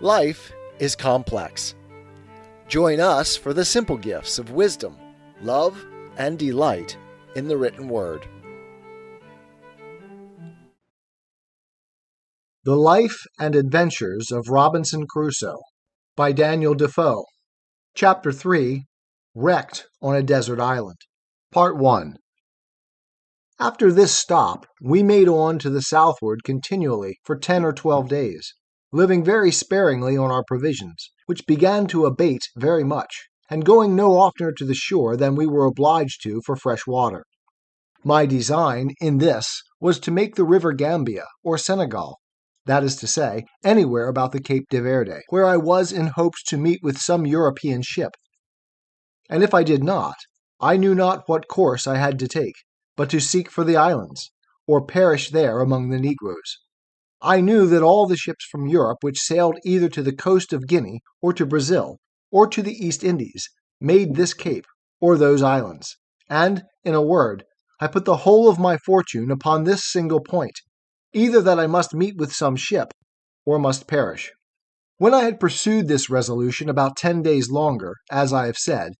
Life is complex. Join us for the simple gifts of wisdom, love, and delight in the written word. The Life and Adventures of Robinson Crusoe by Dafoe. Chapter 3, Wrecked on a Desert Island. Part 1. After this stop, we made on to the southward continually for 10 or 12 days, living very sparingly on our provisions, which began to abate very much, and going no oftener to the shore than we were obliged to for fresh water. My design in this was to make the river Gambia or Senegal, that is to say, anywhere about the Cape de Verde, where I was in hopes to meet with some European ship. And if I did not, I knew not what course I had to take, but to seek for the islands, or perish there among the negroes. I knew that all the ships from Europe which sailed either to the coast of Guinea, or to Brazil, or to the East Indies, made this cape, or those islands, and, in a word, I put the whole of my fortune upon this single point, either that I must meet with some ship, or must perish. When I had pursued this resolution about 10 days longer, as I have said,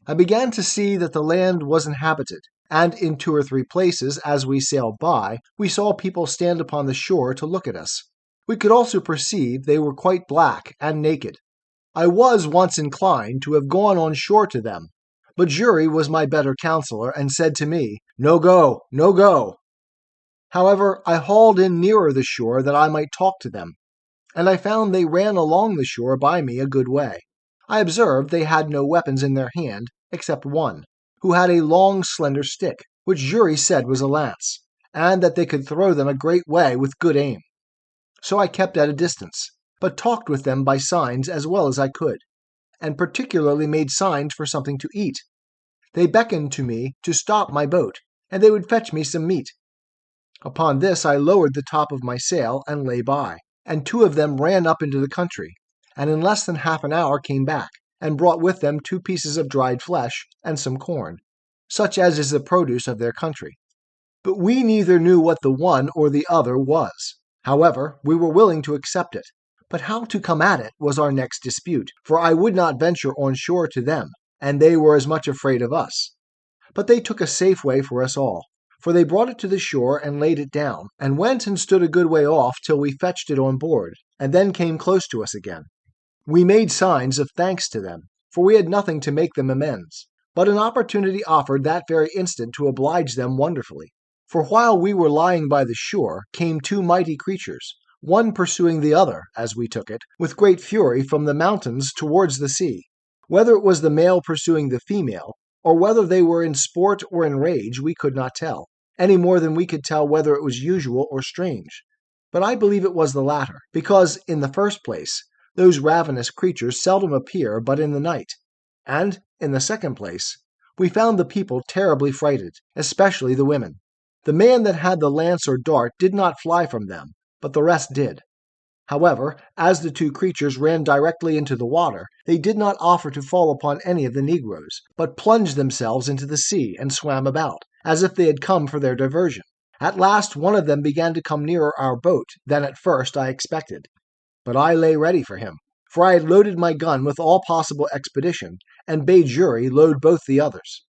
I began to see that the land was inhabited, and in 2 or 3 places, as we sailed by, we saw people stand upon the shore to look at us. We could also perceive they were quite black and naked. I was once inclined to have gone on shore to them, but Jury was my better counselor, and said to me, "No go, no go." However, I hauled in nearer the shore that I might talk to them, and I found they ran along the shore by me a good way. I observed they had no weapons in their hand, except one, who had a long slender stick, which Jury said was a lance, and that they could throw them a great way with good aim. So I kept at a distance, but talked with them by signs as well as I could, and particularly made signs for something to eat. They beckoned to me to stop my boat, and they would fetch me some meat. Upon this I lowered the top of my sail and lay by, and 2 of them ran up into the country, and in less than half an hour came back, and brought with them 2 pieces of dried flesh and some corn, such as is the produce of their country. But we neither knew what the one or the other was. However, we were willing to accept it, but how to come at it was our next dispute, for I would not venture on shore to them, and they were as much afraid of us. But they took a safe way for us all, for they brought it to the shore and laid it down, and went and stood a good way off till we fetched it on board, and then came close to us again. We made signs of thanks to them, for we had nothing to make them amends, but an opportunity offered that very instant to oblige them wonderfully. For while we were lying by the shore came 2 mighty creatures, one pursuing the other, as we took it, with great fury from the mountains towards the sea. Whether it was the male pursuing the female, or whether they were in sport or in rage, we could not tell, any more than we could tell whether it was usual or strange. But I believe it was the latter, because, in the first place, those ravenous creatures seldom appear but in the night, and, in the second place, we found the people terribly frighted, especially the women. The man that had the lance or dart did not fly from them, but the rest did. However, as the 2 creatures ran directly into the water, they did not offer to fall upon any of the negroes, but plunged themselves into the sea and swam about, as if they had come for their diversion. At last one of them began to come nearer our boat than at first I expected. But I lay ready for him, for I had loaded my gun with all possible expedition, and bade Jury load both the others.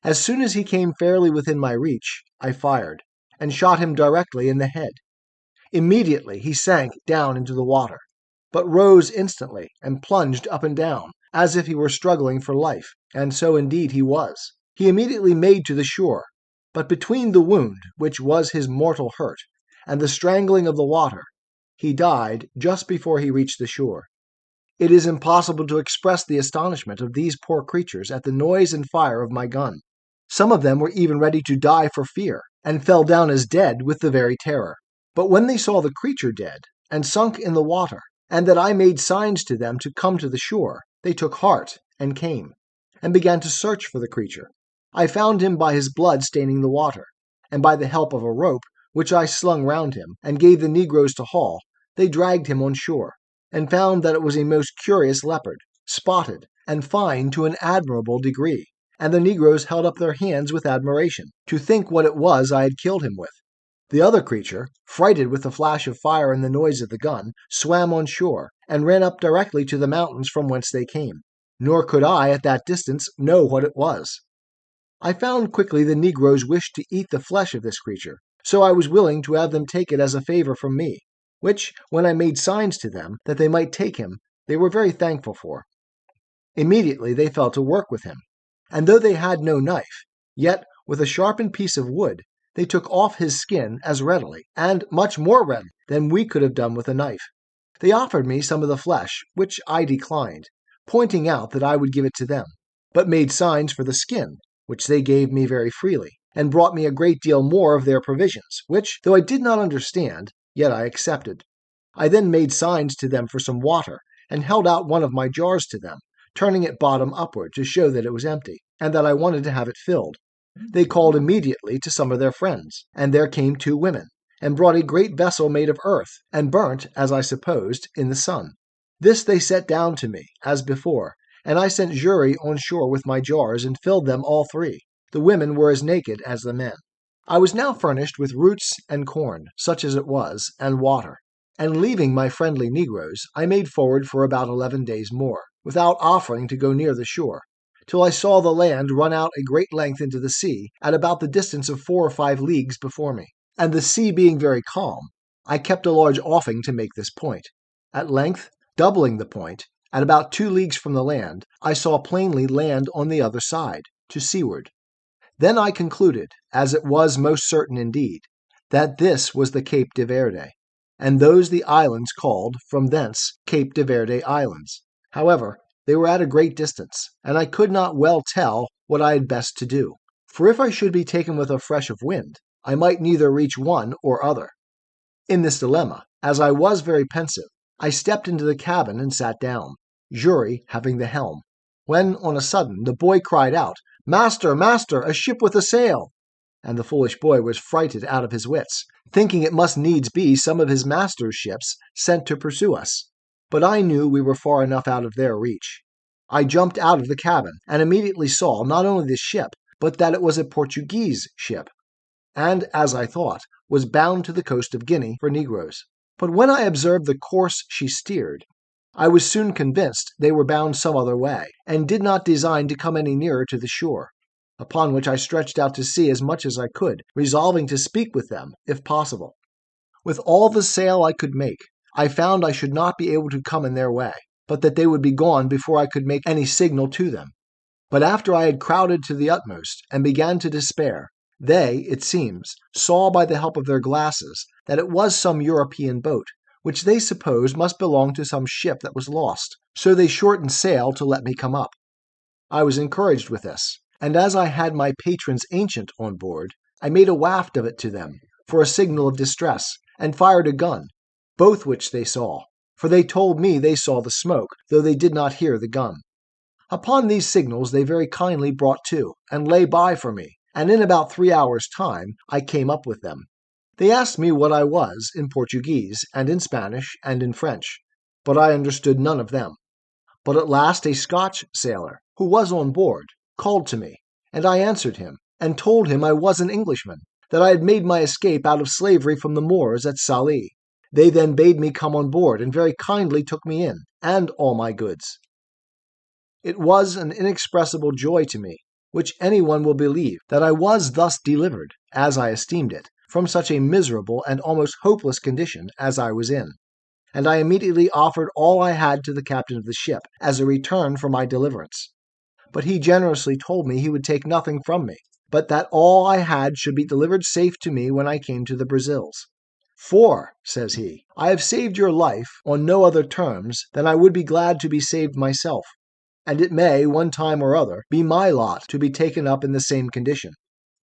As soon as he came fairly within my reach, I fired, and shot him directly in the head. Immediately he sank down into the water, but rose instantly and plunged up and down, as if he were struggling for life, and so indeed he was. He immediately made to the shore, but between the wound, which was his mortal hurt, and the strangling of the water, he died just before he reached the shore. It is impossible to express the astonishment of these poor creatures at the noise and fire of my gun. Some of them were even ready to die for fear, and fell down as dead with the very terror. But when they saw the creature dead, and sunk in the water, and that I made signs to them to come to the shore, they took heart, and came, and began to search for the creature. I found him by his blood staining the water, and by the help of a rope, which I slung round him, and gave the negroes to haul, they dragged him on shore, and found that it was a most curious leopard, spotted, and fine to an admirable degree, and the negroes held up their hands with admiration, to think what it was I had killed him with. The other creature, frighted with the flash of fire and the noise of the gun, swam on shore, and ran up directly to the mountains from whence they came, nor could I, at that distance, know what it was. I found quickly the negroes wished to eat the flesh of this creature, so I was willing to have them take it as a favor from me, which, when I made signs to them that they might take him, they were very thankful for. Immediately they fell to work with him, and though they had no knife, yet with a sharpened piece of wood they took off his skin as readily, and much more readily, than we could have done with a knife. They offered me some of the flesh, which I declined, pointing out that I would give it to them, but made signs for the skin, which they gave me very freely, and brought me a great deal more of their provisions, which, though I did not understand, yet I accepted. I then made signs to them for some water, and held out one of my jars to them, turning it bottom upward to show that it was empty, and that I wanted to have it filled. They called immediately to some of their friends, and there came 2 women, and brought a great vessel made of earth, and burnt, as I supposed, in the sun. This they set down to me, as before, and I sent Jury on shore with my jars, and filled them all 3. The women were as naked as the men. I was now furnished with roots and corn, such as it was, and water, and leaving my friendly negroes, I made forward for about 11 days more, without offering to go near the shore, till I saw the land run out a great length into the sea, at about the distance of 4 or 5 leagues before me. And the sea being very calm, I kept a large offing to make this point. At length, doubling the point, at about 2 leagues from the land, I saw plainly land on the other side, to seaward. Then I concluded, as it was most certain indeed, that this was the Cape de Verde, and those the islands called from thence Cape de Verde Islands. However, they were at a great distance, and I could not well tell what I had best to do, for if I should be taken with a fresh of wind, I might neither reach one or other. In this dilemma, as I was very pensive, I stepped into the cabin and sat down, Jury having the helm, when on a sudden the boy cried out, "Master, master, a ship with a sail!" And the foolish boy was frighted out of his wits, thinking it must needs be some of his master's ships sent to pursue us. But I knew we were far enough out of their reach. I jumped out of the cabin, and immediately saw not only the ship, but that it was a Portuguese ship, and, as I thought, was bound to the coast of Guinea for negroes. But when I observed the course she steered, I was soon convinced they were bound some other way, and did not design to come any nearer to the shore. Upon which I stretched out to sea as much as I could, resolving to speak with them, if possible. With all the sail I could make, I found I should not be able to come in their way, but that they would be gone before I could make any signal to them. But after I had crowded to the utmost, and began to despair, they, it seems, saw by the help of their glasses that it was some European boat, which they supposed must belong to some ship that was lost, so they shortened sail to let me come up. I was encouraged with this, and as I had my patron's ancient on board, I made a waft of it to them, for a signal of distress, and fired a gun, both which they saw, for they told me they saw the smoke, though they did not hear the gun. Upon these signals they very kindly brought to, and lay by for me, and in about 3 hours' time I came up with them. They asked me what I was in Portuguese, and in Spanish, and in French, but I understood none of them. But at last a Scotch sailor, who was on board, called to me, and I answered him, and told him I was an Englishman, that I had made my escape out of slavery from the Moors at Sallee. They then bade me come on board, and very kindly took me in, and all my goods. It was an inexpressible joy to me, which anyone will believe, that I was thus delivered, as I esteemed it, from such a miserable and almost hopeless condition as I was in. And I immediately offered all I had to the captain of the ship, as a return for my deliverance. But he generously told me he would take nothing from me, but that all I had should be delivered safe to me when I came to the Brazils. "For," says he, "I have saved your life on no other terms than I would be glad to be saved myself, and it may, one time or other, be my lot to be taken up in the same condition.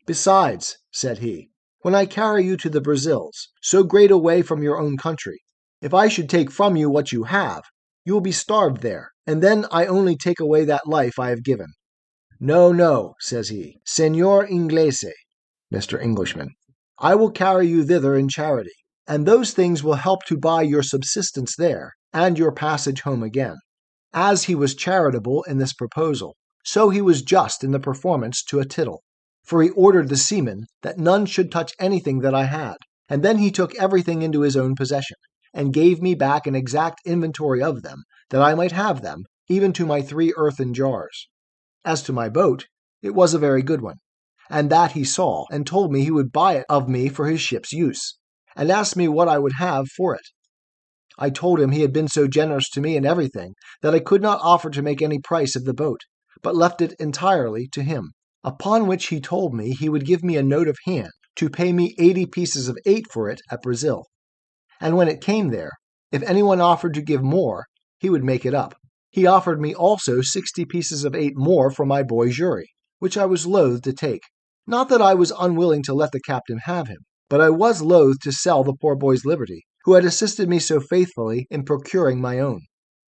Besides," said he, "when I carry you to the Brazils, so great away from your own country, if I should take from you what you have, you will be starved there, and then I only take away that life I have given. No, no," says he, "Señor Inglese," Mr. Englishman, "I will carry you thither in charity, and those things will help to buy your subsistence there, and your passage home again." As he was charitable in this proposal, so he was just in the performance to a tittle, for he ordered the seamen that none should touch anything that I had, and then he took everything into his own possession, and gave me back an exact inventory of them, that I might have them, even to my 3 earthen jars. As to my boat, it was a very good one, and that he saw, and told me he would buy it of me for his ship's use, and asked me what I would have for it. I told him he had been so generous to me in everything that I could not offer to make any price of the boat, but left it entirely to him. Upon which he told me he would give me a note of hand to pay me 80 pieces of 8 for it at Brazil. And when it came there, if anyone offered to give more, he would make it up. He offered me also 60 pieces of 8 more for my boy Jury, which I was loath to take. Not that I was unwilling to let the captain have him, but I was loath to sell the poor boy's liberty, who had assisted me so faithfully in procuring my own.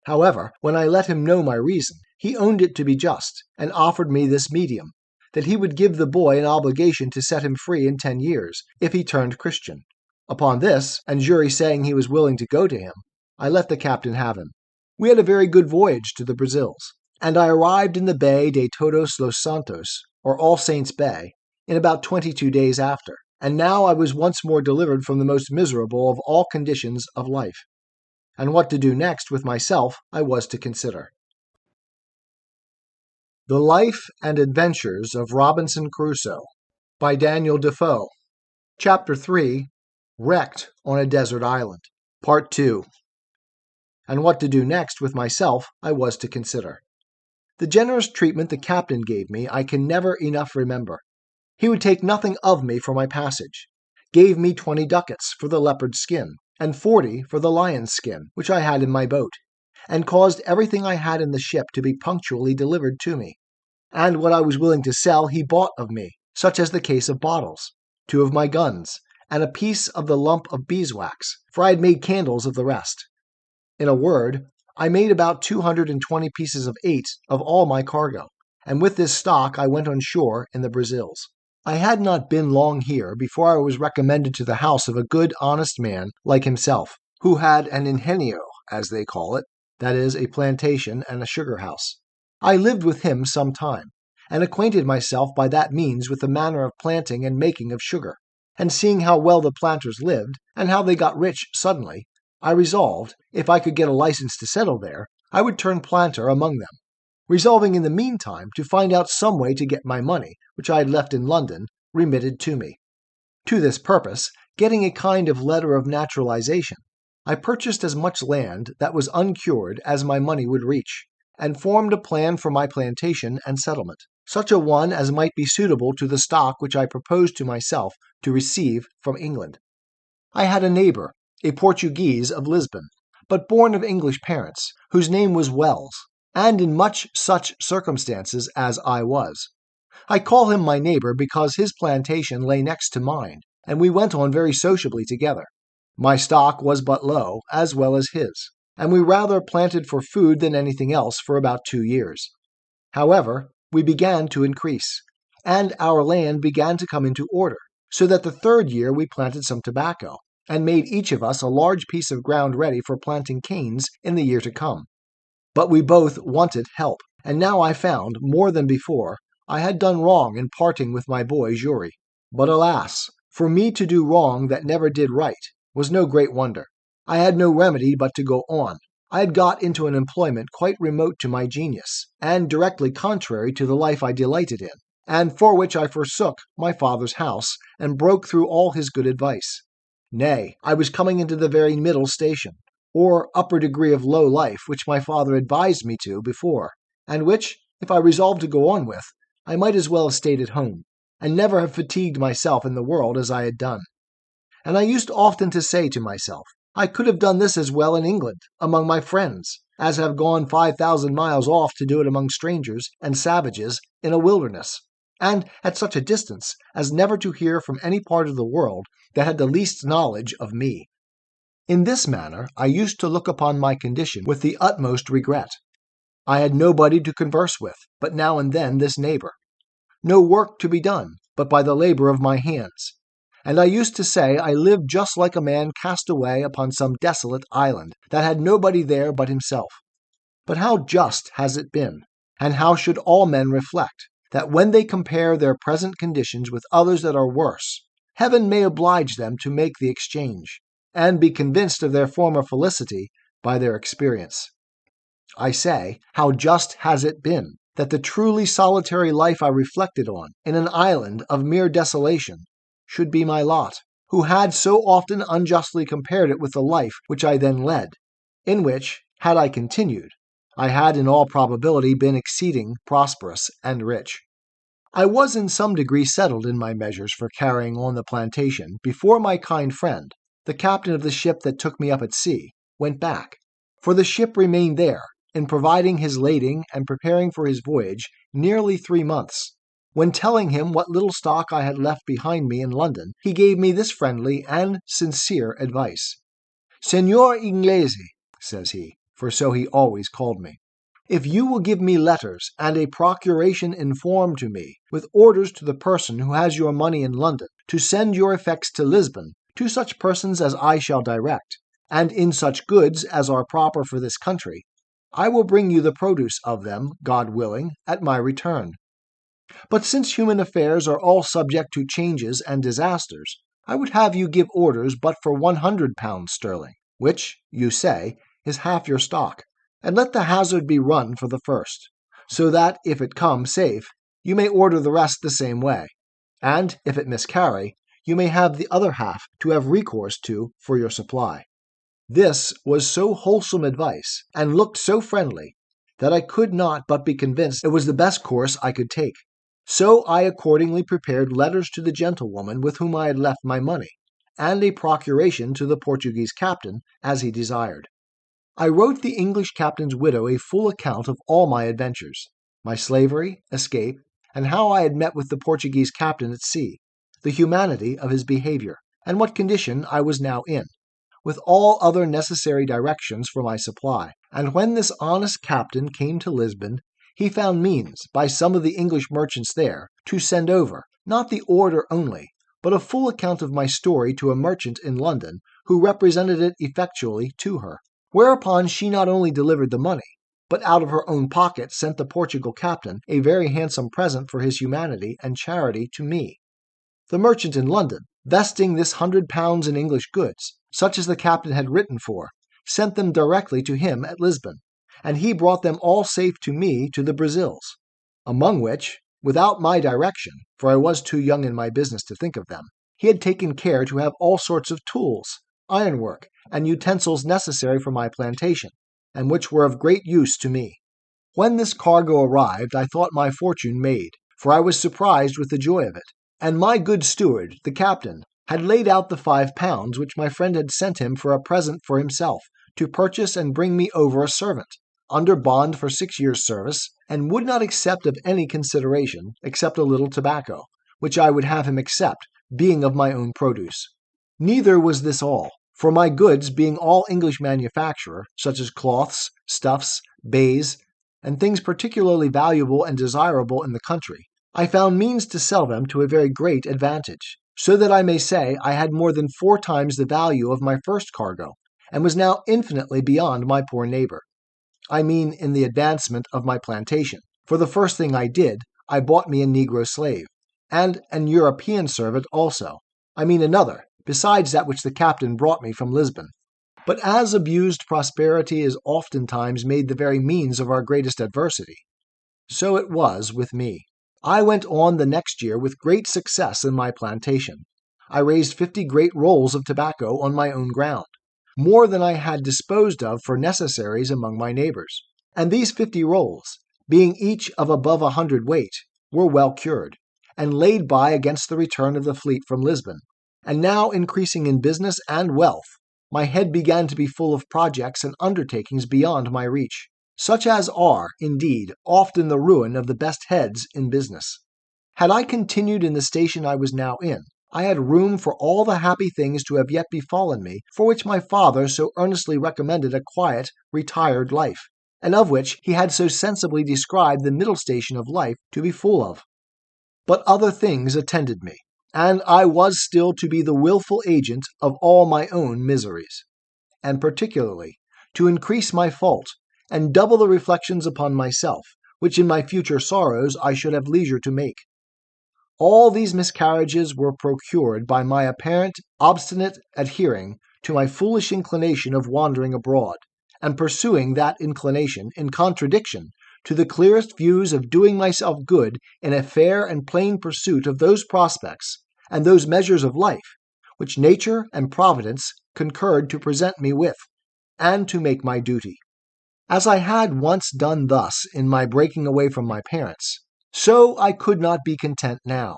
However, when I let him know my reason, he owned it to be just, and offered me this medium, that he would give the boy an obligation to set him free in 10 years, if he turned Christian. Upon this, and Jury saying he was willing to go to him, I let the captain have him. We had a very good voyage to the Brazils, and I arrived in the Bay de Todos los Santos, or All Saints' Bay, in about 22 days after, and now I was once more delivered from the most miserable of all conditions of life. And what to do next with myself I was to consider. The Life and Adventures of Robinson Crusoe by Daniel Dafoe. Chapter 3, Wrecked on a Desert Island. Part 2. And what to do next with myself I was to consider. The generous treatment the captain gave me I can never enough remember. He would take nothing of me for my passage, gave me 20 ducats for the leopard's skin, and 40 for the lion's skin, which I had in my boat, and caused everything I had in the ship to be punctually delivered to me. And what I was willing to sell he bought of me, such as the case of bottles, 2 of my guns, and a piece of the lump of beeswax, for I had made candles of the rest. In a word, I made about 220 pieces of 8 of all my cargo, and with this stock I went on shore in the Brazils. I had not been long here before I was recommended to the house of a good honest man like himself, who had an ingenio, as they call it, that is, a plantation and a sugar house. I lived with him some time, and acquainted myself by that means with the manner of planting and making of sugar, and seeing how well the planters lived, and how they got rich suddenly, I resolved, if I could get a license to settle there, I would turn planter among them, resolving in the meantime to find out some way to get my money, which I had left in London, remitted to me. To this purpose, getting a kind of letter of naturalization, I purchased as much land that was uncured as my money would reach, and formed a plan for my plantation and settlement, such a one as might be suitable to the stock which I proposed to myself to receive from England. I had a neighbor, a Portuguese of Lisbon, but born of English parents, whose name was Wells, and in much such circumstances as I was. I call him my neighbor because his plantation lay next to mine, and we went on very sociably together. My stock was but low, as well as his, and we rather planted for food than anything else for about 2 years. However, we began to increase, and our land began to come into order, so that the 3rd year we planted some tobacco, and made each of us a large piece of ground ready for planting canes in the year to come. But we both wanted help, and now I found, more than before, I had done wrong in parting with my boy Jury. But alas, for me to do wrong that never did right was no great wonder. I had no remedy but to go on. I had got into an employment quite remote to my genius, and directly contrary to the life I delighted in, and for which I forsook my father's house, and broke through all his good advice. Nay, I was coming into the very middle station, or upper degree of low life which my father advised me to before, and which, if I resolved to go on with, I might as well have stayed at home, and never have fatigued myself in the world as I had done. And I used often to say to myself, I could have done this as well in England, among my friends, as have gone 5,000 miles off to do it among strangers and savages in a wilderness, and at such a distance as never to hear from any part of the world that had the least knowledge of me. In this manner I used to look upon my condition with the utmost regret. I had nobody to converse with, but now and then this neighbor. No work to be done, but by the labor of my hands. And I used to say I lived just like a man cast away upon some desolate island, that had nobody there but himself. But how just has it been, and how should all men reflect, that when they compare their present conditions with others that are worse, heaven may oblige them to make the exchange. and be convinced of their former felicity by their experience. I say, how just has it been that the truly solitary life I reflected on in an island of mere desolation should be my lot, who had so often unjustly compared it with the life which I then led, in which, had I continued, I had in all probability been exceeding prosperous and rich. I was in some degree settled in my measures for carrying on the plantation before my kind friend, the captain of the ship that took me up at sea, went back, for the ship remained there, in providing his lading and preparing for his voyage nearly 3 months. When telling him what little stock I had left behind me in London, he gave me this friendly and sincere advice. "Signor Inglese," says he, for so he always called me, "if you will give me letters and a procuration in form to me, with orders to the person who has your money in London to send your effects to Lisbon, to such persons as I shall direct, and in such goods as are proper for this country, I will bring you the produce of them, God willing, at my return. But since human affairs are all subject to changes and disasters, I would have you give orders but for £100 sterling, which, you say, is half your stock, and let the hazard be run for the first, so that, if it come safe, you may order the rest the same way, and, if it miscarry, you may have the other half to have recourse to for your supply." This was so wholesome advice, and looked so friendly, that I could not but be convinced it was the best course I could take. So I accordingly prepared letters to the gentlewoman with whom I had left my money, and a procuration to the Portuguese captain, as he desired. I wrote the English captain's widow a full account of all my adventures, my slavery, escape, and how I had met with the Portuguese captain at sea, the humanity of his behavior, and what condition I was now in, with all other necessary directions for my supply. And when this honest captain came to Lisbon, he found means, by some of the English merchants there, to send over, not the order only, but a full account of my story to a merchant in London, who represented it effectually to her. Whereupon she not only delivered the money, but out of her own pocket sent the Portugal captain a very handsome present for his humanity and charity to me. The merchant in London, vesting this £100 in English goods, such as the captain had written for, sent them directly to him at Lisbon, and he brought them all safe to me to the Brazils, among which, without my direction, for I was too young in my business to think of them, he had taken care to have all sorts of tools, ironwork, and utensils necessary for my plantation, and which were of great use to me. When this cargo arrived, I thought my fortune made, for I was surprised with the joy of it, and my good steward, the captain, had laid out the £5 which my friend had sent him for a present for himself, to purchase and bring me over a servant, under bond for 6 years' service, and would not accept of any consideration, except a little tobacco, which I would have him accept, being of my own produce. Neither was this all, for my goods being all English manufacture, such as cloths, stuffs, baize, and things particularly valuable and desirable in the country, I found means to sell them to a very great advantage, so that I may say I had more than 4 times the value of my first cargo, and was now infinitely beyond my poor neighbor. I mean in the advancement of my plantation, for the first thing I did, I bought me a Negro slave, and an European servant also, I mean another, besides that which the captain brought me from Lisbon. But as abused prosperity is oftentimes made the very means of our greatest adversity, so it was with me. I went on the next year with great success in my plantation. I raised 50 great rolls of tobacco on my own ground, more than I had disposed of for necessaries among my neighbors. And these 50 rolls, being each of above 100 weight, were well cured, and laid by against the return of the fleet from Lisbon. And now, increasing in business and wealth, my head began to be full of projects and undertakings beyond my reach, such as are, indeed, often the ruin of the best heads in business. Had I continued in the station I was now in, I had room for all the happy things to have yet befallen me, for which my father so earnestly recommended a quiet, retired life, and of which he had so sensibly described the middle station of life to be full of. But other things attended me, and I was still to be the wilful agent of all my own miseries, and particularly to increase my fault, and double the reflections upon myself, which in my future sorrows I should have leisure to make. All these miscarriages were procured by my apparent obstinate adhering to my foolish inclination of wandering abroad, and pursuing that inclination in contradiction to the clearest views of doing myself good in a fair and plain pursuit of those prospects and those measures of life which nature and providence concurred to present me with, and to make my duty. As I had once done thus in my breaking away from my parents, so I could not be content now,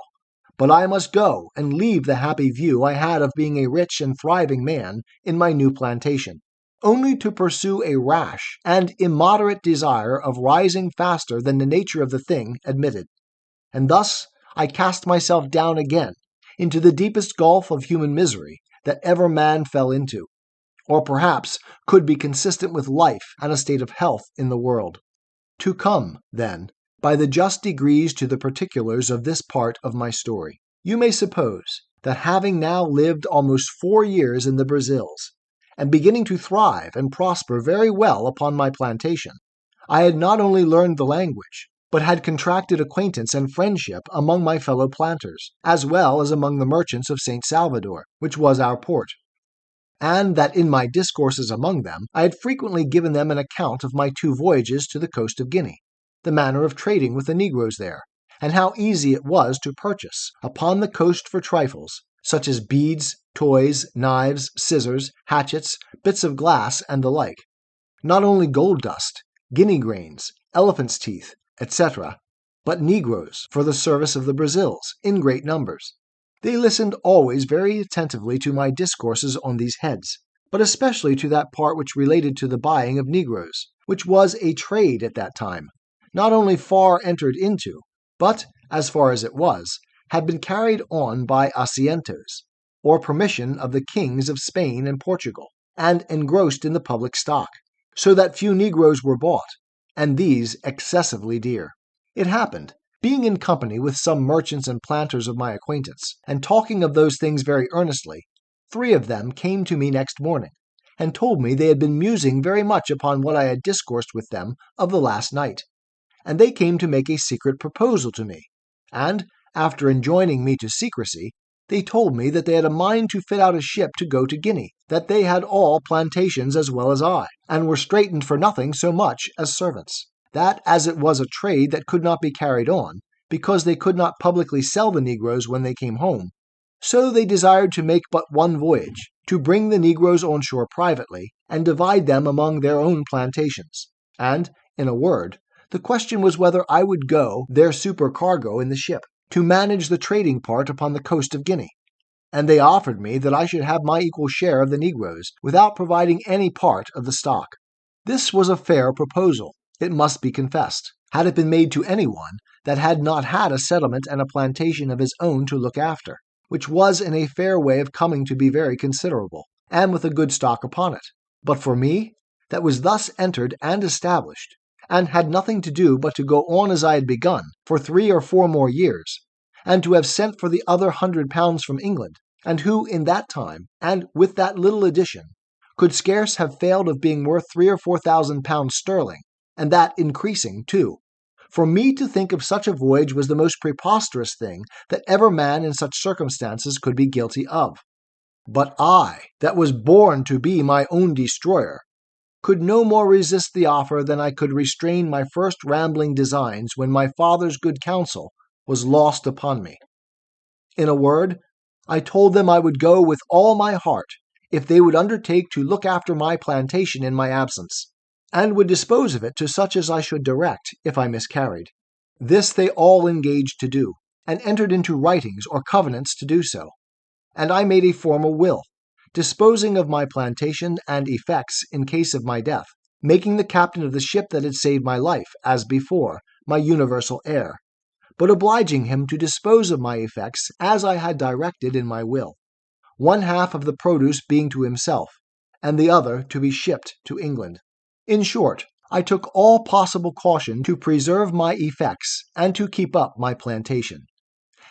but I must go and leave the happy view I had of being a rich and thriving man in my new plantation, only to pursue a rash and immoderate desire of rising faster than the nature of the thing admitted. And thus I cast myself down again into the deepest gulf of human misery that ever man fell into, or perhaps could be consistent with life and a state of health in the world. To come, then, by the just degrees to the particulars of this part of my story, you may suppose that having now lived almost 4 years in the Brazils, and beginning to thrive and prosper very well upon my plantation, I had not only learned the language, but had contracted acquaintance and friendship among my fellow planters, as well as among the merchants of St. Salvador, which was our port, and that in my discourses among them I had frequently given them an account of my 2 voyages to the coast of Guinea, the manner of trading with the negroes there, and how easy it was to purchase upon the coast for trifles, such as beads, toys, knives, scissors, hatchets, bits of glass, and the like, not only gold dust, guinea grains, elephant's teeth, etc., but negroes for the service of the Brazils in great numbers. They listened always very attentively to my discourses on these heads, but especially to that part which related to the buying of negroes, which was a trade at that time, not only far entered into, but, as far as it was, had been carried on by asientos, or permission of the kings of Spain and Portugal, and engrossed in the public stock, so that few negroes were bought, and these excessively dear. It happened, being in company with some merchants and planters of my acquaintance, and talking of those things very earnestly, 3 of them came to me next morning, and told me they had been musing very much upon what I had discoursed with them of the last night, and they came to make a secret proposal to me, and, after enjoining me to secrecy, they told me that they had a mind to fit out a ship to go to Guinea, that they had all plantations as well as I, and were straitened for nothing so much as servants. That as it was a trade that could not be carried on, because they could not publicly sell the negroes when they came home, so they desired to make but one voyage, to bring the negroes on shore privately, and divide them among their own plantations. And, in a word, the question was whether I would go their supercargo in the ship, to manage the trading part upon the coast of Guinea, and they offered me that I should have my equal share of the negroes, without providing any part of the stock. This was a fair proposal, it must be confessed, had it been made to anyone that had not had a settlement and a plantation of his own to look after, which was in a fair way of coming to be very considerable, and with a good stock upon it. But for me, that was thus entered and established, and had nothing to do but to go on as I had begun for 3 or 4 more years, and to have sent for the other £100 from England, and who in that time, and with that little addition, could scarce have failed of being worth £3,000 or £4,000 sterling, and that increasing too. For me to think of such a voyage was the most preposterous thing that ever man in such circumstances could be guilty of. But I, that was born to be my own destroyer, could no more resist the offer than I could restrain my first rambling designs when my father's good counsel was lost upon me. In a word, I told them I would go with all my heart if they would undertake to look after my plantation in my absence, and would dispose of it to such as I should direct if I miscarried. This they all engaged to do, and entered into writings or covenants to do so, and I made a formal will, disposing of my plantation and effects in case of my death, making the captain of the ship that had saved my life, as before, my universal heir, but obliging him to dispose of my effects as I had directed in my will, 1/2 of the produce being to himself, and the other to be shipped to England. In short, I took all possible caution to preserve my effects and to keep up my plantation.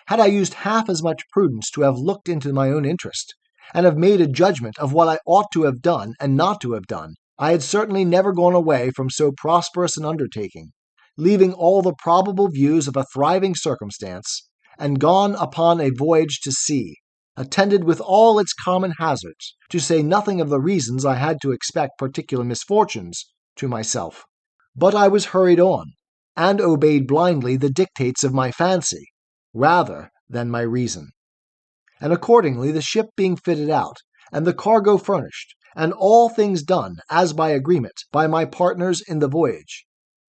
Had I used half as much prudence to have looked into my own interest, and have made a judgment of what I ought to have done and not to have done, I had certainly never gone away from so prosperous an undertaking, leaving all the probable views of a thriving circumstance, and gone upon a voyage to sea, attended with all its common hazards, to say nothing of the reasons I had to expect particular misfortunes to myself. But I was hurried on, and obeyed blindly the dictates of my fancy, rather than my reason. And accordingly, the ship being fitted out, and the cargo furnished, and all things done, as by agreement, by my partners in the voyage,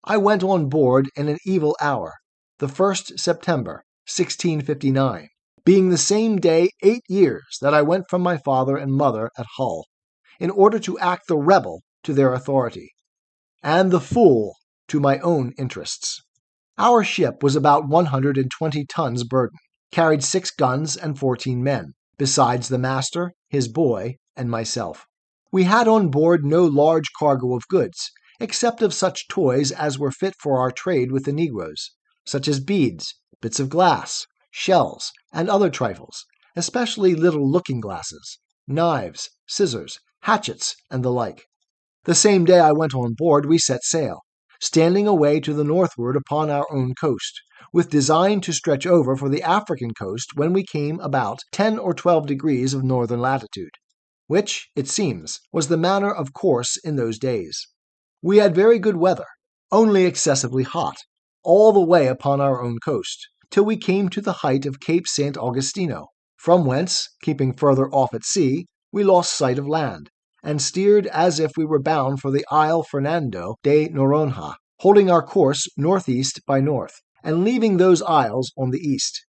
I went on board in an evil hour, the 1st September, 1659, being the same day 8 years that I went from my father and mother at Hull, in order to act the rebel to their authority, and the fool to my own interests. Our ship was about 120 tons burden, carried 6 guns and 14 men, besides the master, his boy, and myself. We had on board no large cargo of goods, except of such toys as were fit for our trade with the negroes, such as beads, bits of glass, shells, and other trifles, especially little looking-glasses, knives, scissors, hatchets, and the like. The same day I went on board we set sail, standing away to the northward upon our own coast, with design to stretch over for the African coast when we came about 10 or 12 degrees of northern latitude, which, it seems, was the manner of course in those days. We had very good weather, only excessively hot, all the way upon our own coast, till we came to the height of Cape St. Augustino, from whence, keeping further off at sea, we lost sight of land, and steered as if we were bound for the Isle Fernando de Noronha, holding our course northeast by north, and leaving those isles on the east.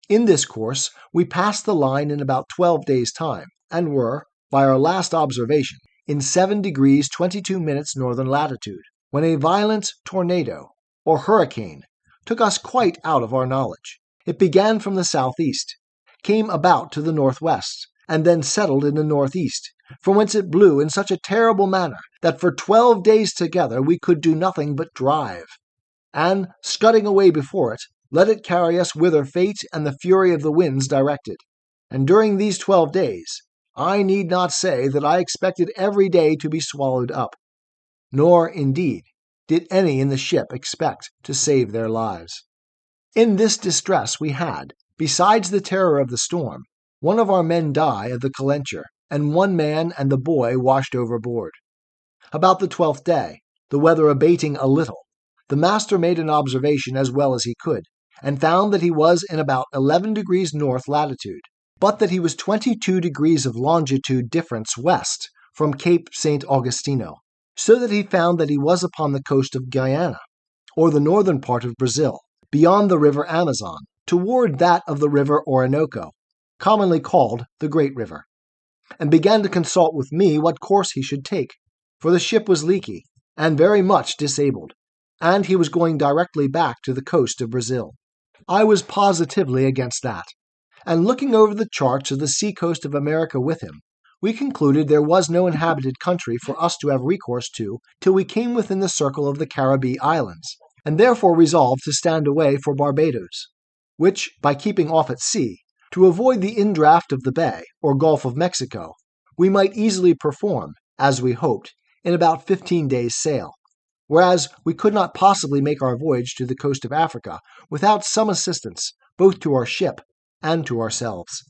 In this course we passed the line in about 12 days' time, and were, by our last observation, in 7 degrees 22 minutes northern latitude, when a violent tornado, or hurricane, took us quite out of our knowledge. It began from the southeast, came about to the northwest, and then settled in the northeast, from whence it blew in such a terrible manner that for 12 days together we could do nothing but drive, and, scudding away before it, let it carry us whither fate and the fury of the winds directed. And during these 12 days, I need not say that I expected every day to be swallowed up, nor, indeed, did any in the ship expect to save their lives. In this distress we had, besides the terror of the storm, one of our men die of the calenture, and 1 man and the boy washed overboard. About the 12th day, the weather abating a little, the master made an observation as well as he could, and found that he was in about 11 degrees north latitude, but that he was 22 degrees of longitude difference west from Cape St. Augustino, so that he found that he was upon the coast of Guyana, or the northern part of Brazil, beyond the river Amazon, toward that of the river Orinoco, commonly called the Great River, and began to consult with me what course he should take, for the ship was leaky, and very much disabled, and he was going directly back to the coast of Brazil. I was positively against that, and looking over the charts of the sea-coast of America with him, we concluded there was no inhabited country for us to have recourse to till we came within the circle of the Caribbee Islands, and therefore resolved to stand away for Barbados, which, by keeping off at sea, to avoid the indraft of the Bay, or Gulf of Mexico, we might easily perform, as we hoped, in about 15 days' sail, whereas we could not possibly make our voyage to the coast of Africa without some assistance, both to our ship and to ourselves.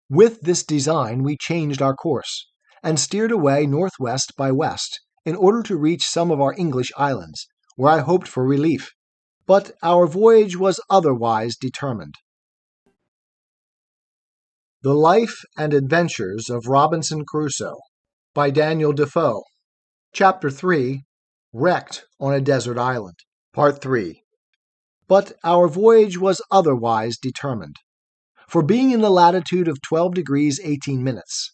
With this design we changed our course, and steered away northwest by west, in order to reach some of our English islands, where I hoped for relief. But our voyage was otherwise determined. The Life and Adventures of Robinson Crusoe by Daniel Dafoe. Chapter 3. Wrecked on a Desert Island. Part 3. But our voyage was otherwise determined. For being in the latitude of 12 degrees 18 minutes,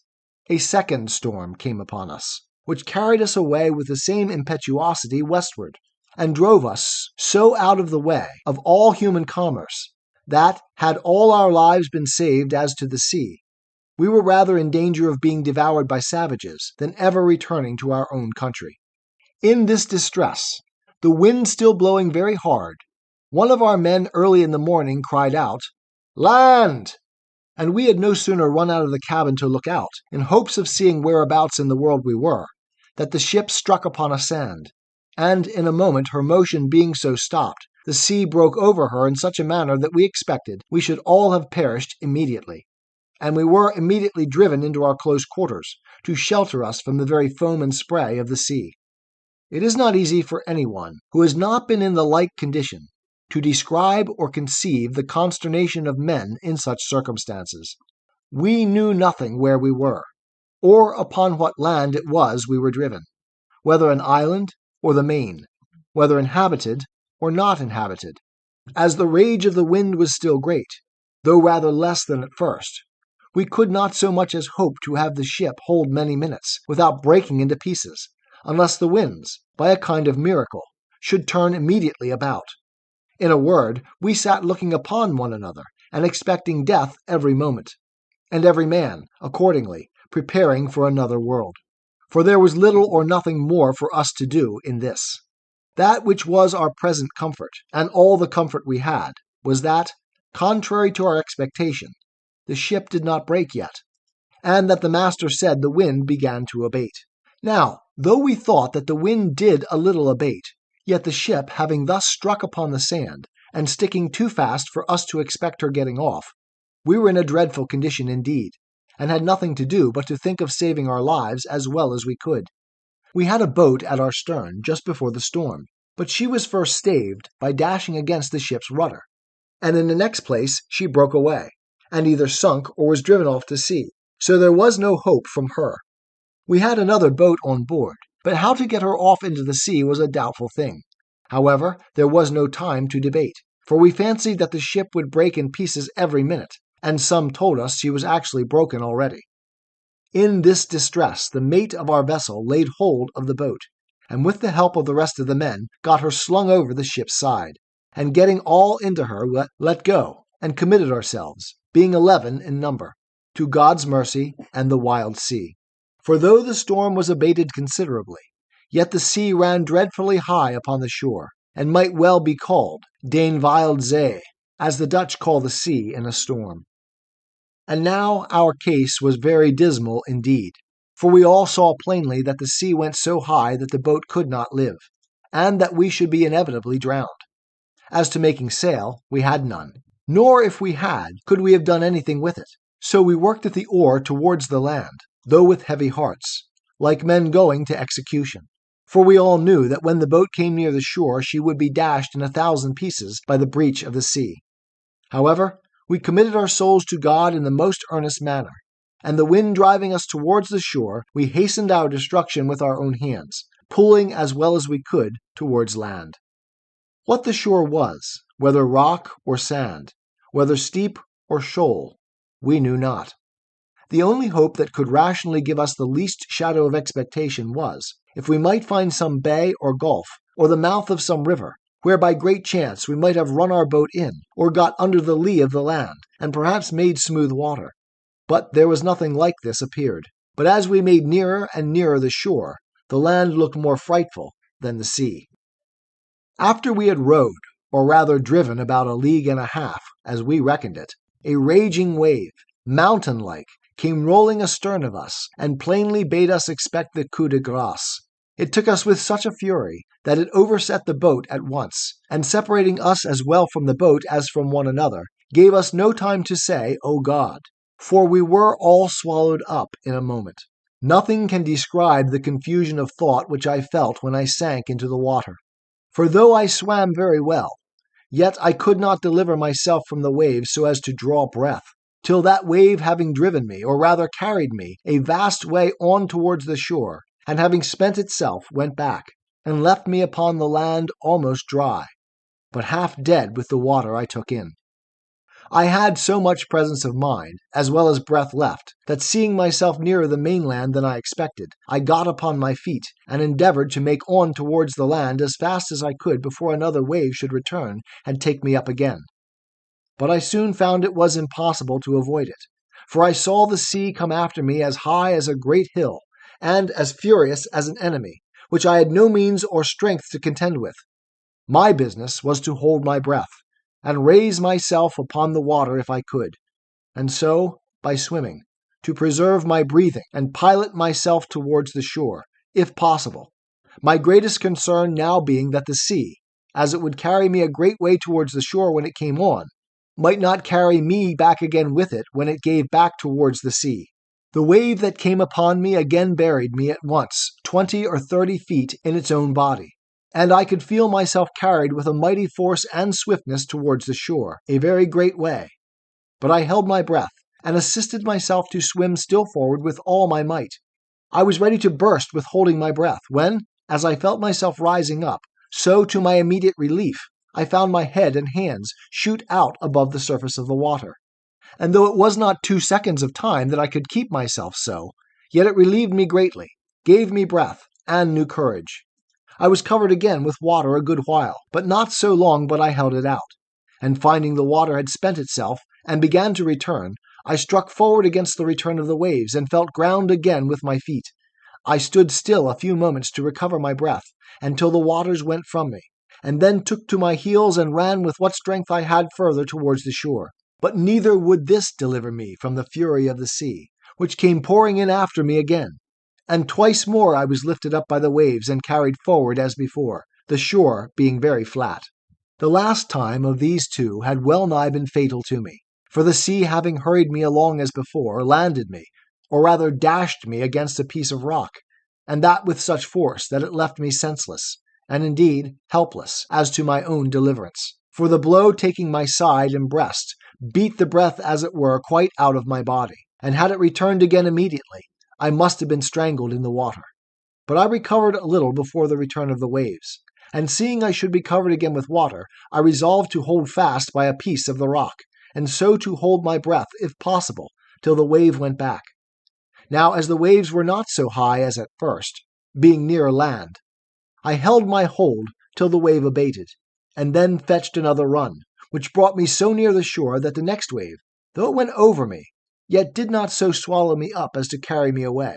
a second storm came upon us, which carried us away with the same impetuosity westward, and drove us so out of the way of all human commerce, that, had all our lives been saved as to the sea, we were rather in danger of being devoured by savages than ever returning to our own country. In this distress, the wind still blowing very hard, one of our men early in the morning cried out, "Land!" And we had no sooner run out of the cabin to look out, in hopes of seeing whereabouts in the world we were, that the ship struck upon a sand, and in a moment her motion being so stopped, the sea broke over her in such a manner that we expected we should all have perished immediately. and we were immediately driven into our close quarters to shelter us from the very foam and spray of the sea. It is not easy for anyone who has not been in the like condition to describe or conceive the consternation of men in such circumstances. We knew nothing where we were, or upon what land it was we were driven, whether an island or the main, whether inhabited or not inhabited. As the rage of the wind was still great, though rather less than at first, we could not so much as hope to have the ship hold many minutes without breaking into pieces, unless the winds, by a kind of miracle, should turn immediately about. In a word, we sat looking upon one another, and expecting death every moment, and every man, accordingly, preparing for another world. For there was little or nothing more for us to do in this. That which was our present comfort, and all the comfort we had, was that, contrary to our expectation, the ship did not break yet, and that the master said the wind began to abate. Now, though we thought that the wind did a little abate, yet the ship having thus struck upon the sand, and sticking too fast for us to expect her getting off, we were in a dreadful condition indeed, and had nothing to do but to think of saving our lives as well as we could. We had a boat at our stern just before the storm, but she was first staved by dashing against the ship's rudder, and in the next place she broke away, and either sunk or was driven off to sea, so there was no hope from her. We had another boat on board, but how to get her off into the sea was a doubtful thing. However, there was no time to debate, for we fancied that the ship would break in pieces every minute, and some told us she was actually broken already. In this distress the mate of our vessel laid hold of the boat, and with the help of the rest of the men got her slung over the ship's side, and getting all into her let go, and committed ourselves, being 11 in number, to God's mercy and the wild sea. For though the storm was abated considerably, yet the sea ran dreadfully high upon the shore, and might well be called den wild zee, as the Dutch call the sea in a storm. And now our case was very dismal indeed, for we all saw plainly that the sea went so high that the boat could not live, and that we should be inevitably drowned. As to making sail, we had none, nor if we had, could we have done anything with it. So we worked at the oar towards the land, though with heavy hearts, like men going to execution. For we all knew that when the boat came near the shore she would be dashed in 1,000 pieces by the breach of the sea. However, we committed our souls to God in the most earnest manner, and the wind driving us towards the shore, we hastened our destruction with our own hands, pulling as well as we could towards land. What the shore was, whether rock or sand, whether steep or shoal, we knew not. The only hope that could rationally give us the least shadow of expectation was, if we might find some bay or gulf, or the mouth of some river, where by great chance we might have run our boat in, or got under the lee of the land, and perhaps made smooth water. But there was nothing like this appeared. But as we made nearer and nearer the shore, the land looked more frightful than the sea. After we had rowed, or rather driven about 1.5 leagues, as we reckoned it, a raging wave, mountain-like, came rolling astern of us, and plainly bade us expect the coup de grace. It took us with such a fury that it overset the boat at once, and separating us as well from the boat as from one another, gave us no time to say, O God, for we were all swallowed up in a moment. Nothing can describe the confusion of thought which I felt when I sank into the water. For though I swam very well, yet I could not deliver myself from the wave so as to draw breath, till that wave having driven me, or rather carried me, a vast way on towards the shore, and having spent itself, went back, and left me upon the land almost dry, but half dead with the water I took in. I had so much presence of mind, as well as breath left, that seeing myself nearer the mainland than I expected, I got upon my feet, and endeavored to make on towards the land as fast as I could before another wave should return and take me up again. But I soon found it was impossible to avoid it, for I saw the sea come after me as high as a great hill, and as furious as an enemy, which I had no means or strength to contend with. My business was to hold my breath, and raise myself upon the water if I could, and so, by swimming, to preserve my breathing and pilot myself towards the shore, if possible, my greatest concern now being that the sea, as it would carry me a great way towards the shore when it came on, might not carry me back again with it when it gave back towards the sea. The wave that came upon me again buried me at once 20 or 30 feet in its own body, and I could feel myself carried with a mighty force and swiftness towards the shore, a very great way. But I held my breath, and assisted myself to swim still forward with all my might. I was ready to burst with holding my breath, when, as I felt myself rising up, so to my immediate relief, I found my head and hands shoot out above the surface of the water. And though it was not 2 seconds of time that I could keep myself so, yet it relieved me greatly, gave me breath, and new courage. I was covered again with water a good while, but not so long but I held it out. And finding the water had spent itself, and began to return, I struck forward against the return of the waves, and felt ground again with my feet. I stood still a few moments to recover my breath, until the waters went from me, and then took to my heels and ran with what strength I had further towards the shore. But neither would this deliver me from the fury of the sea, which came pouring in after me again. And twice more I was lifted up by the waves and carried forward as before, the shore being very flat. The last time of these two had well nigh been fatal to me, for the sea, having hurried me along as before, landed me, or rather dashed me against a piece of rock, and that with such force that it left me senseless, and indeed helpless, as to my own deliverance. For the blow taking my side and breast beat the breath as it were quite out of my body, and had it returned again immediately, I must have been strangled in the water. But I recovered a little before the return of the waves, and seeing I should be covered again with water, I resolved to hold fast by a piece of the rock, and so to hold my breath, if possible, till the wave went back. Now, as the waves were not so high as at first, being nearer land, I held my hold till the wave abated, and then fetched another run, which brought me so near the shore that the next wave, though it went over me, yet did not so swallow me up as to carry me away.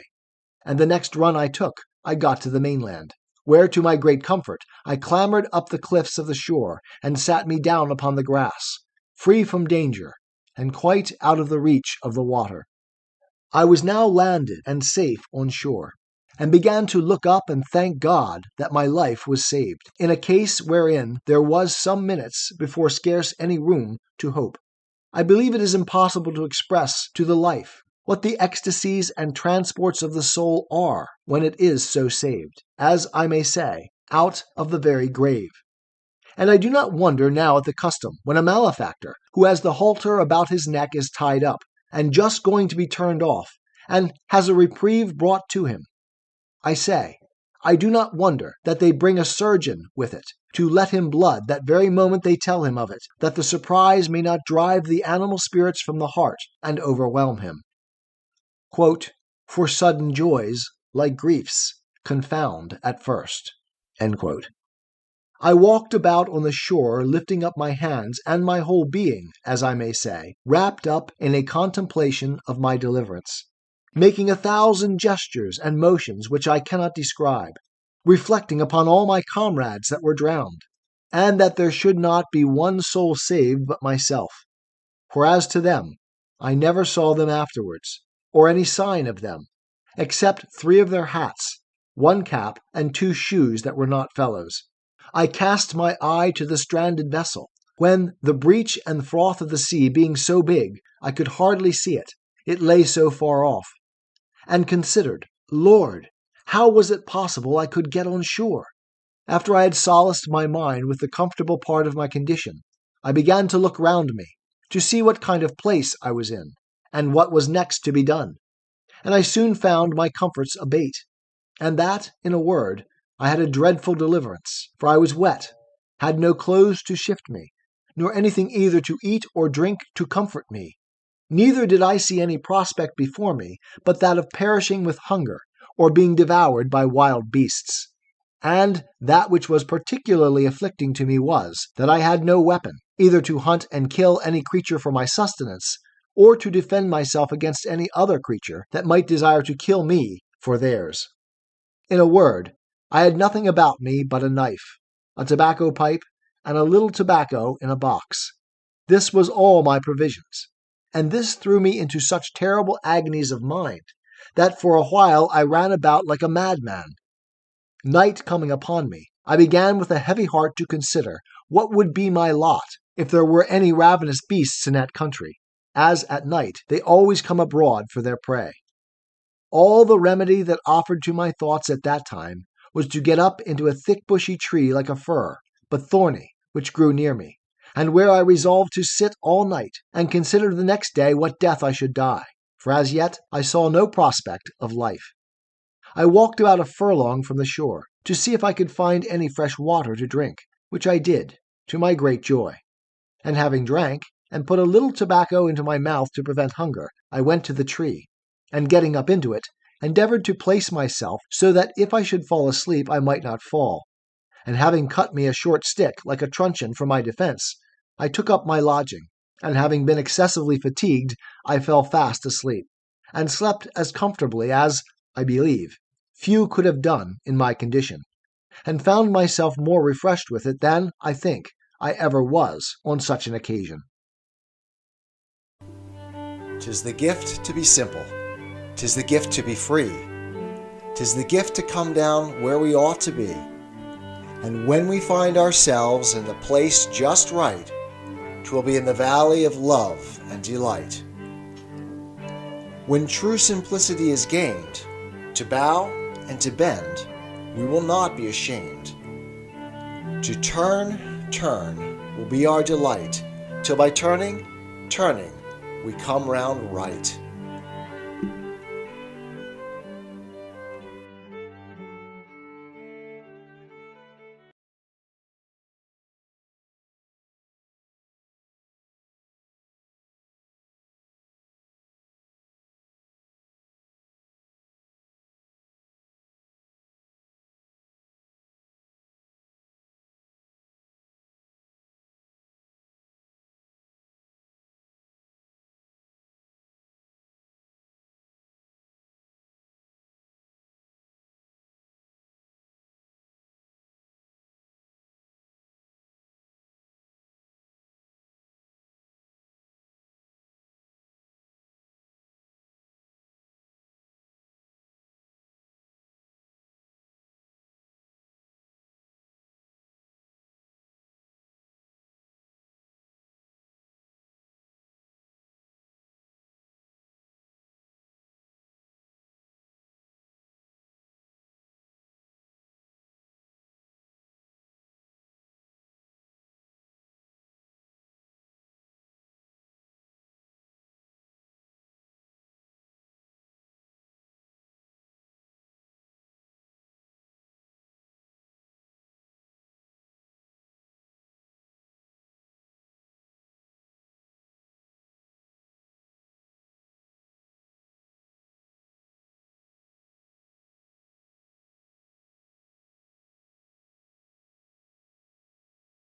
And the next run I took, I got to the mainland, where, to my great comfort, I clambered up the cliffs of the shore, and sat me down upon the grass, free from danger, and quite out of the reach of the water. I was now landed and safe on shore, and began to look up and thank God that my life was saved, in a case wherein there was some minutes before scarce any room to hope. I believe it is impossible to express to the life what the ecstasies and transports of the soul are when it is so saved, as I may say, out of the very grave. And I do not wonder now at the custom, when a malefactor, who has the halter about his neck, is tied up, and just going to be turned off, and has a reprieve brought to him. I say, I do not wonder that they bring a surgeon with it, to let him blood that very moment they tell him of it, that the surprise may not drive the animal spirits from the heart and overwhelm him. Quote, for sudden joys, like griefs, confound at first. End quote. I walked about on the shore, lifting up my hands and my whole being, as I may say, wrapped up in a contemplation of my deliverance, making 1,000 gestures and motions which I cannot describe, reflecting upon all my comrades that were drowned, and that there should not be one soul saved but myself. For as to them, I never saw them afterwards, or any sign of them, except 3 of their hats, 1 cap, and 2 shoes that were not fellows. I cast my eye to the stranded vessel, when the breach and froth of the sea being so big, I could hardly see it, it lay so far off, and considered, Lord, how was it possible I could get on shore? After I had solaced my mind with the comfortable part of my condition, I began to look round me, to see what kind of place I was in, and what was next to be done. And I soon found my comforts abate, and that, in a word, I had a dreadful deliverance, for I was wet, had no clothes to shift me, nor anything either to eat or drink to comfort me. Neither did I see any prospect before me but that of perishing with hunger, or being devoured by wild beasts. And that which was particularly afflicting to me was, that I had no weapon, either to hunt and kill any creature for my sustenance, or to defend myself against any other creature that might desire to kill me for theirs. In a word, I had nothing about me but a knife, a tobacco pipe, and a little tobacco in a box. This was all my provisions, and this threw me into such terrible agonies of mind, that for a while I ran about like a madman. Night coming upon me, I began with a heavy heart to consider what would be my lot if there were any ravenous beasts in that country, as at night they always come abroad for their prey. All the remedy that offered to my thoughts at that time was to get up into a thick bushy tree like a fir, but thorny, which grew near me, and where I resolved to sit all night and consider the next day what death I should die, for as yet I saw no prospect of life. I walked about a furlong from the shore to see if I could find any fresh water to drink, which I did, to my great joy. And having drank, and put a little tobacco into my mouth to prevent hunger, I went to the tree, and getting up into it, endeavored to place myself so that if I should fall asleep I might not fall. And having cut me a short stick like a truncheon for my defense, I took up my lodging, and having been excessively fatigued, I fell fast asleep, and slept as comfortably as, I believe, few could have done in my condition, and found myself more refreshed with it than, I think, I ever was on such an occasion. 'Tis the gift to be simple, 'tis the gift to be free, 'tis the gift to come down where we ought to be, and when we find ourselves in the place just right, 'twill be in the valley of love and delight. When true simplicity is gained, to bow and to bend, we will not be ashamed. To turn will be our delight, till by turning, we come round right.